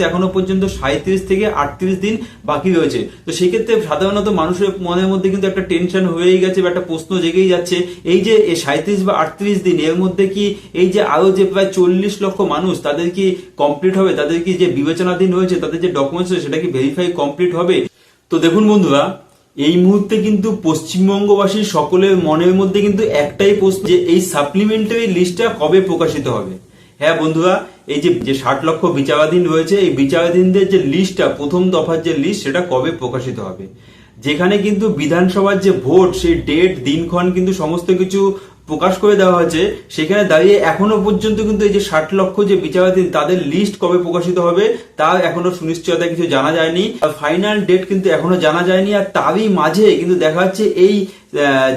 এখনো পর্যন্ত 37 থেকে 38 দিন বাকি রয়েছে। তো সেক্ষেত্রে সাধারণত মানুষের মনের মধ্যে কিন্তু একটা টেনশন হয়েই গেছে বা একটা প্রশ্ন জেগেই যাচ্ছে, এই যে 37 বা 38 দিন এর মধ্যে কি এই যে আরো যে প্রায় 40 লক্ষ মানুষ তাদের কি কমপ্লিট হবে, তাদের কি যে বিবেচনাধীন হয়েছে তাদের যে ডকুমেন্টস সেটা কি ভেরিফাই কমপ্লিট হবে? তো দেখুন বন্ধুরা, এই মুহূর্তে কিন্তু পশ্চিমবঙ্গবাসীর সকলের মনের মধ্যে কিন্তু একটাই প্রশ্ন, যে এই সাপ্লিমেন্টারি লিস্টটা কবে প্রকাশিত হবে। হ্যাঁ বন্ধুরা, এই যে 60 লক্ষ বিচারাধীন রয়েছে, এই বিচারাধীনদের যে লিস্টটা, প্রথম দফার যে লিস্ট, সেটা কবে প্রকাশিত হবে। যেখানে কিন্তু বিধানসভার যে ভোট, সেই ডেট দিনক্ষণ কিন্তু সমস্ত কিছু প্রকাশ করে দেওয়া হয়েছে, সেখানে দাঁড়িয়ে এখনো পর্যন্ত কিন্তু এই যে 60 লক্ষ যে বিচারাধীন তাদের লিস্ট কবে প্রকাশিত হবে তা এখনো সুনিশ্চয়তা কিছু জানা যায়নি, ফাইনাল ডেট কিন্তু এখনো জানা যায়নি। আর তারই মাঝে কিন্তু দেখা যাচ্ছে এই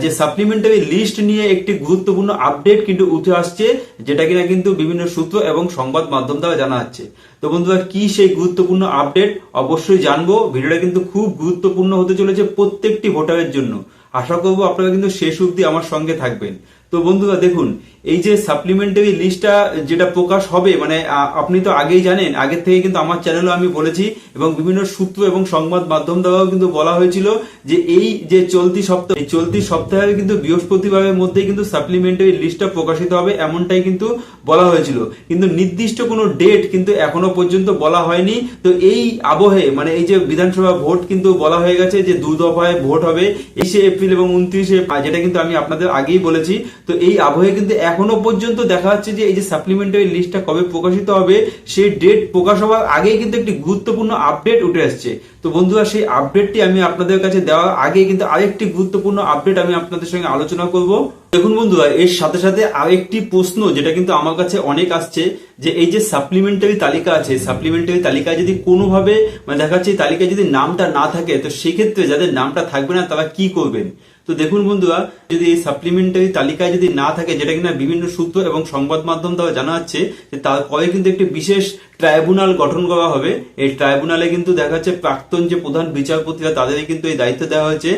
যে সাপ্লিমেন্টারি লিস্ট নিয়ে একটি গুরুত্বপূর্ণ আপডেট কিন্তু উঠে আসছে, যেটা কিনা কিন্তু বিভিন্ন সূত্র এবং সংবাদ মাধ্যম দ্বারা জানা যাচ্ছে। তো বন্ধুরা, কি সেই গুরুত্বপূর্ণ আপডেট অবশ্যই জানবো। ভিডিওটা কিন্তু খুব গুরুত্বপূর্ণ হতে চলেছে প্রত্যেকটি ভোটারের জন্য। আশা করবো আপনারা কিন্তু শেষ অবধি আমার সঙ্গে থাকবেন। তো বন্ধুরা দেখুন, এই যে সাপ্লিমেন্টারি লিস্টটা যেটা প্রকাশ হবে, মানে আপনি তো আগেই জানেন, আগের থেকে কিন্তু আমার চ্যানেলে আমি বলেছি এবং বিভিন্ন সূত্র এবং সংবাদ মাধ্যম দ্বারাও কিন্তু বলা হয়েছিল যে এই যে চলতি সপ্তাহে কিন্তু বৃহস্পতিবারের মধ্যেই কিন্তু সাপ্লিমেন্টারি লিস্টটা প্রকাশিত হবে, এমনটাই কিন্তু বলা হয়েছিল। কিন্তু নির্দিষ্ট কোনো ডেট কিন্তু এখনো পর্যন্ত বলা হয়নি। তো এই আবহে, মানে এই যে বিধানসভা ভোট কিন্তু বলা হয়ে গেছে যে 2 দফায় ভোট হবে, 23 এপ্রিল এবং 29 যেটা কিন্তু আমি আপনাদের আগেই বলেছি। তো এই আবহে কিন্তু এখনো পর্যন্ত দেখা যাচ্ছে যে এই যে সাপ্লিমেন্টারি লিস্টটা কবে প্রকাশিত হবে সেই ডেট প্রকাশ হওয়ার আগেই কিন্তু একটি গুরুত্বপূর্ণ আপডেট উঠে আসছে। তো বন্ধুরা, সেই আপডেটটি আমি আপনাদের কাছে দেওয়ার আগে কিন্তু আরেকটি গুরুত্বপূর্ণ আপডেট আমি আপনাদের সঙ্গে আলোচনা করব। দেখুন বন্ধুরা, এর সাথে সাথে আরেকটি প্রশ্ন যেটা কিন্তু আমার কাছে অনেক আসছে, যে এই যে সাপ্লিমেন্টারি তালিকা আছে, সাপ্লিমেন্টারি তালিকায় যদি কোনোভাবে মানে দেখা যাচ্ছে তালিকায় যদি নামটা না থাকে, তো সেক্ষেত্রে যাদের নামটা থাকবে না তারা কি করবেন। তো দেখুন বন্ধুরা, যদি এই সাপ্লিমেন্টারি তালিকায় যদি না থাকে, যেটা কিনা বিভিন্ন সূত্র এবং সংবাদ মাধ্যম দ্বারা জানা যাচ্ছে, যে তারপরে কিন্তু একটি বিশেষ ট্রাইব্যুনাল গঠন করা হবে। এই ট্রাইব্যুনালে কিন্তু দেখা যাচ্ছে প্রাক্তন যে প্রধান বিচারপতিরা তাদেরই কিন্তু এই দায়িত্ব দেওয়া হয়েছে।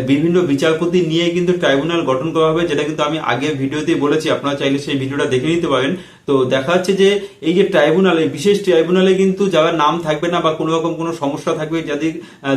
বিভিন্ন বিচারপতি নিয়ে কিন্তু ট্রাইব্যুনাল গঠন করা হবে, যেটা কিন্তু আমি আগের ভিডিওতেই বলেছি, আপনারা চাইলে সেই ভিডিওটা দেখে নিতে পারেন। তো দেখা যাচ্ছে যে এই যে ট্রাইব্যুনালে, বিশেষ ট্রাইব্যুনালে কিন্তু যারা নাম থাকবে না বা কোনো রকম কোনো সমস্যা থাকবে, যদি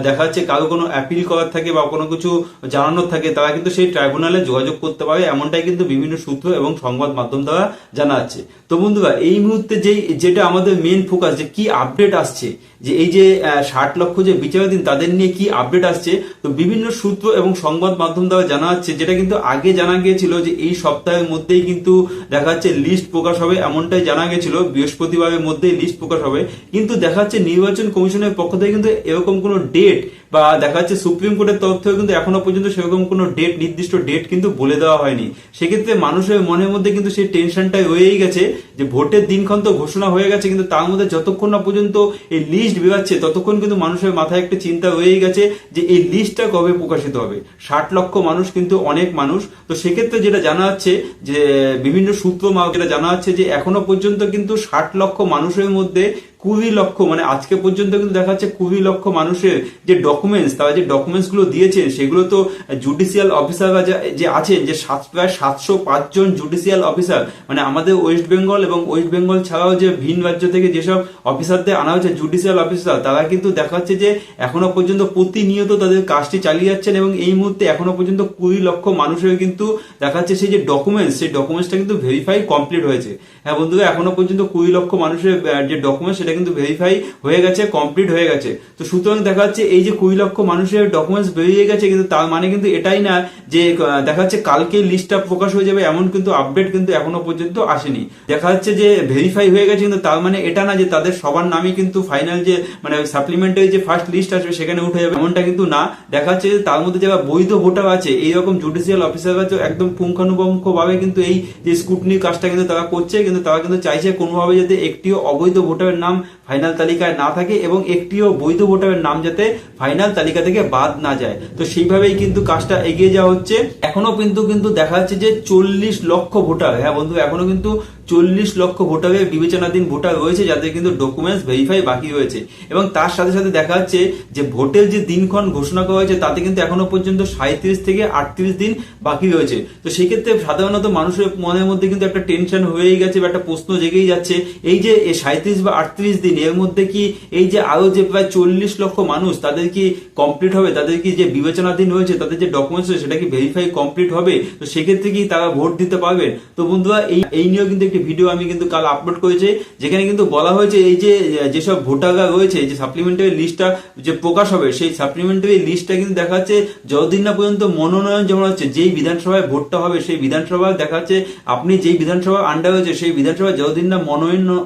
দেখা যাচ্ছে কারো কোনো অ্যাপিল করার থাকে বা কোনো কিছু জানানোর থাকে, তারা কিন্তু সেই ট্রাইব্যুনালে যোগাযোগ করতে পারে, এমনটাই কিন্তু বিভিন্ন সূত্র এবং সংবাদ মাধ্যম দ্বারা জানা যাচ্ছে। তো বন্ধুরা, এই মুহূর্তে যেটা আমাদের মেন ফোকাস, যে কি আপডেট আসছে, যে এই যে 60 লক্ষ যে বিচারাধীন তাদের নিয়ে কি আপডেট আসছে, তো বিভিন্ন সূত্র এবং সংবাদ মাধ্যম দ্বারা জানা যাচ্ছে, যেটা কিন্তু আগে জানা গিয়েছিল যে এই সপ্তাহের মধ্যেই কিন্তু দেখা যাচ্ছে লিস্ট প্রকাশ হবে, এমনটাই জানা গেছিল, বৃহস্পতিবারের মধ্যেই লিস্ট প্রকাশ হবে। কিন্তু দেখা যাচ্ছে নির্বাচন কমিশনের পক্ষ থেকে কিন্তু এরকম কোনো ডেট বা দেখা যাচ্ছে সুপ্রিম কোর্টের তরফ থেকে কিন্তু এখনো পর্যন্ত সেরকম কোনো ডেট, নির্দিষ্ট ডেট কিন্তু বলে দেওয়া হয়নি। সেক্ষেত্রে মানুষের মনের মধ্যে কিন্তু সেই টেনশনটাই রয়েই গেছে, যে ভোটের দিনক্ষণ তো ঘোষণা হয়ে গেছে, কিন্তু তার মধ্যে যতক্ষণ না পর্যন্ত এই লিস্ট বেরোচ্ছে ততক্ষণ কিন্তু মানুষের মাথায় একটা চিন্তা রয়েই গেছে যে এই লিস্টটা কবে প্রকাশিত হবে। 60 লক্ষ মানুষ কিন্তু অনেক মানুষ। তো সেক্ষেত্রে যেটা জানা যাচ্ছে, যে বিভিন্ন সূত্র যেটা জানা যাচ্ছে, যে এখনো পর্যন্ত কিন্তু 60 লক্ষ মানুষের মধ্যে 20 লক্ষ, মানে আজকে পর্যন্ত কিন্তু দেখা যাচ্ছে 20 লক্ষ মানুষের যে ডকুমেন্টস, তারা যে ডকুমেন্টস গুলো দিয়েছেন, সেগুলো তো জুডিশিয়াল অফিসাররা যে আছেন, যে প্রায় 705 জন জুডিশিয়াল অফিসার, মানে আমাদের ওয়েস্ট বেঙ্গল এবং ওয়েস্ট বেঙ্গল ছাড়াও যে ভিন রাজ্য থেকে যেসব অফিসারদের আনা হয়েছে জুডিশিয়াল অফিসার, তারা কিন্তু দেখা যাচ্ছে যে এখনো পর্যন্ত প্রতিনিয়ত তাদের কাজটি চালিয়ে যাচ্ছেন, এবং এই মুহূর্তে এখনো পর্যন্ত 20 লক্ষ মানুষের কিন্তু দেখা যাচ্ছে সেই যে ডকুমেন্টস, সেই ডকুমেন্টসটা কিন্তু ভেরিফাই কমপ্লিট হয়েছে। হ্যাঁ বন্ধুরা, এখনো পর্যন্ত 20 লক্ষ মানুষের যে ডকুমেন্টস সেটা কিন্তু ভেরিফাই হয়ে গেছে, কমপ্লিট হয়ে গেছে। তো সুতরাং দেখা যাচ্ছে এই যে 20 লক্ষ মানুষের ডকুমেন্টস বেরিয়ে গেছে, কিন্তু তার মানে কিন্তু এটাই না যে দেখা যাচ্ছে কালকে লিস্টটা প্রকাশ হয়ে যাবে, এমন কিন্তু আপডেট কিন্তু এখনো পর্যন্ত আসেনি। দেখা যাচ্ছে যে ভেরিফাই হয়ে গেছে, কিন্তু তার মানে এটা না যে তাদের সবার নামই কিন্তু ফাইনাল যে মানে সাপ্লিমেন্টারি যে ফার্স্ট লিস্ট আসবে সেখানে উঠে যাবে, এমনটা কিন্তু না। দেখা যাচ্ছে যে তার মধ্যে যারা বৈধ ভোটার আছে, এইরকম জুডিশিয়াল অফিসাররা তো একদম পুঙ্খানুপুঙ্খ ভাবে কিন্তু এই যে স্ক্রুটিনির কাজটা কিন্তু তারা করছে, কিন্তু তারা কিন্তু চাইছে কোনোভাবে যাতে একটিও অবৈধ ভোটারের নাম ফাইনাল তালিকায় না থাকে এবং একটিও বৈধ ভোটারের নাম যাতে ফাইনাল তালিকা থেকে বাদ না যায়। তো সেইভাবেই কিন্তু কাজটা এগিয়ে যাওয়া হচ্ছে। এখনো কিন্তু দেখা যাচ্ছে যে 40 লক্ষ ভোটার, হ্যাঁ বন্ধু, এখনো কিন্তু 40 লক্ষ ভোটারের বিবেচনাধীন ভোটার রয়েছে যাদের কিন্তু ডকুমেন্টস ভেরিফাই বাকি রয়েছে। এবং তার সাথে সাথে দেখা যাচ্ছে যে ভোটের যে দিনক্ষণ ঘোষণা করা হয়েছে তাতে কিন্তু এখনো পর্যন্ত 37 থেকে 38 দিন বাকি রয়েছে। তো সেক্ষেত্রে সাধারণত মানুষের মনের মধ্যে কিন্তু একটা টেনশন হয়েই গেছে বা একটা প্রশ্ন জেগেই যাচ্ছে, এই যে 37 বা 38 দিন এর মধ্যে কি এই যে আরো যে প্রায় 40 লক্ষ মানুষ তাদের কি কমপ্লিট হবে, তাদের কি যে বিবেচনাধীন হয়েছে তাদের যে ডকুমেন্টস সেটা কি ভেরিফাই কমপ্লিট হবে, তো সেক্ষেত্রে কি তারা ভোট দিতে পারবেন। তো বন্ধুরা এই নিয়েও কিন্তু একটি ভিডিও আমি কিন্তু কাল আপলোড করেছি, যেখানে কিন্তু বলা হয়েছে এই যে যেসব ভোটাররা রয়েছে যে সাপ্লিমেন্টারি লিস্টটা যে প্রকাশ হবে সেই সাপ্লিমেন্টারি লিস্টটা কিন্তু দেখা যাচ্ছে যতদিন না পর্যন্ত মনোনয়ন জমা হচ্ছে, যেই বিধানসভায় ভোটটা হবে সেই বিধানসভায় দেখা যাচ্ছে আপনি যেই বিধানসভা আন্ডার হয়েছে সেই বিধানসভায় যতদিন না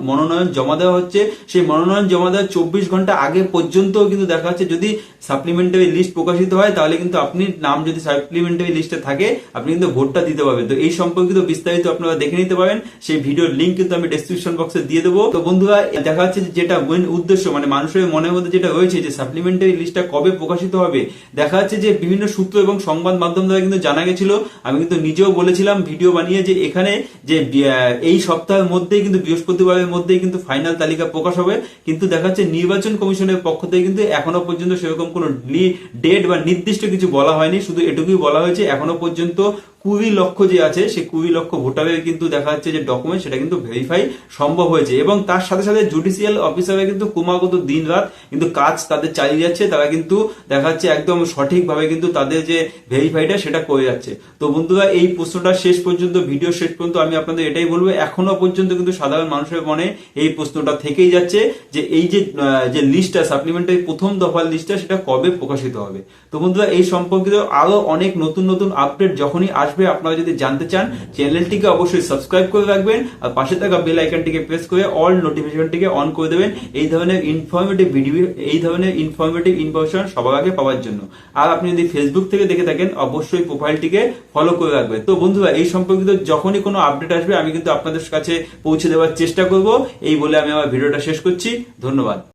মনোনয়ন জমা দেওয়া হচ্ছে সেই মনোনয়ন জমা দেওয়ার 24 ঘন্টা আগে পর্যন্ত কিন্তু দেখা যাচ্ছে যদি সাপ্লিমেন্টারি লিস্ট প্রকাশিত হয় তাহলে কিন্তু আপনি নাম যদি সাপ্লিমেন্টারি লিস্টে থাকে আপনি কিন্তু ভোটটা দিতে পারবেন। তো এই সম্পর্কিত বিস্তারিত আপনারা দেখে নিতে পারেন, সেই ভিডিওর লিঙ্ক কিন্তু আমি ডেসক্রিপশন বক্সে দিয়ে দেবো। তো বন্ধুরা দেখা যাচ্ছে যেটা মেইন উদ্দেশ্য মানে মানুষের মনের মধ্যে যেটা রয়েছে যে সাপ্লিমেন্টারি লিস্টটা কবে প্রকাশিত হবে, দেখা যাচ্ছে যে বিভিন্ন সূত্র এবং সংবাদ মাধ্যম দ্বারা কিন্তু জানা গেছিল, আমি কিন্তু নিজেও বলেছিলাম ভিডিও বানিয়ে যে এখানে যে এই সপ্তাহের মধ্যেই কিন্তু বৃহস্পতিবারের মধ্যেই কিন্তু ফাইনাল তালিকা প্রকাশ হবে। কিন্তু দেখা যাচ্ছে নির্বাচন কমিশনের পক্ষ থেকে কিন্তু এখনো পর্যন্ত সেরকম কোনো ডেট বা নির্দিষ্ট কিছু বলা হয়নি, শুধু এটুকুই বলা হয়েছে এখনো পর্যন্ত 20 লক্ষ যে আছে সেই 20 লক্ষ ভোটারের কিন্তু দেখা যাচ্ছে যে ডকুমেন্ট সেটা কিন্তু ভেরিফাই সম্ভব হয়েছে। এবং তার সাথে সাথে জুডিশিয়াল অফিসাররা কিন্তু ক্রমাগত দিন রাত কিন্তু কাজ তাদের চালিয়ে যাচ্ছে, তারা কিন্তু দেখা যাচ্ছে একদম সঠিকভাবে কিন্তু তাদের যে ভেরিফাইটা সেটা করে যাচ্ছে। তো বন্ধুরা এই প্রশ্নটা শেষ পর্যন্ত ভিডিও শেষ পর্যন্ত আমি আপনাদের এটাই বলবো, এখনো পর্যন্ত কিন্তু সাধারণ মানুষের মনে এই প্রশ্নটা থেকেই যাচ্ছে যে এই যে লিস্টটা সাপ্লিমেন্টারি প্রথম দফার লিস্টটা সেটা কবে প্রকাশিত হবে। তো বন্ধুরা এই সম্পর্কিত আরো অনেক নতুন নতুন আপডেট যখনই আসবে আপনারা যদি জানতে চান চ্যানেলটিকে অবশ্যই সাবস্ক্রাইব করে রাখবেন আর পাশে থাকা বেল আইকনটিকে প্রেস করে অল নোটিফিকেশনটিকে অন করে দেবেন এই ধরনের ইনফরমেটিভ ভিডিও, এই ধরনের ইনফরমেটিভ ইনফরমেশন সবার আগে পাওয়ার জন্য। আর আপনি যদি ফেসবুক থেকে দেখে থাকেন অবশ্যই প্রোফাইলটিকে ফলো করে রাখবেন। তো বন্ধুরা এই সম্পর্কিত যখনই কোনো আপডেট আসবে আমি কিন্তু আপনাদের কাছে পৌঁছে দেওয়ার চেষ্টা করব। এই বলে আমি আমার ভিডিওটা শেষ করছি, ধন্যবাদ।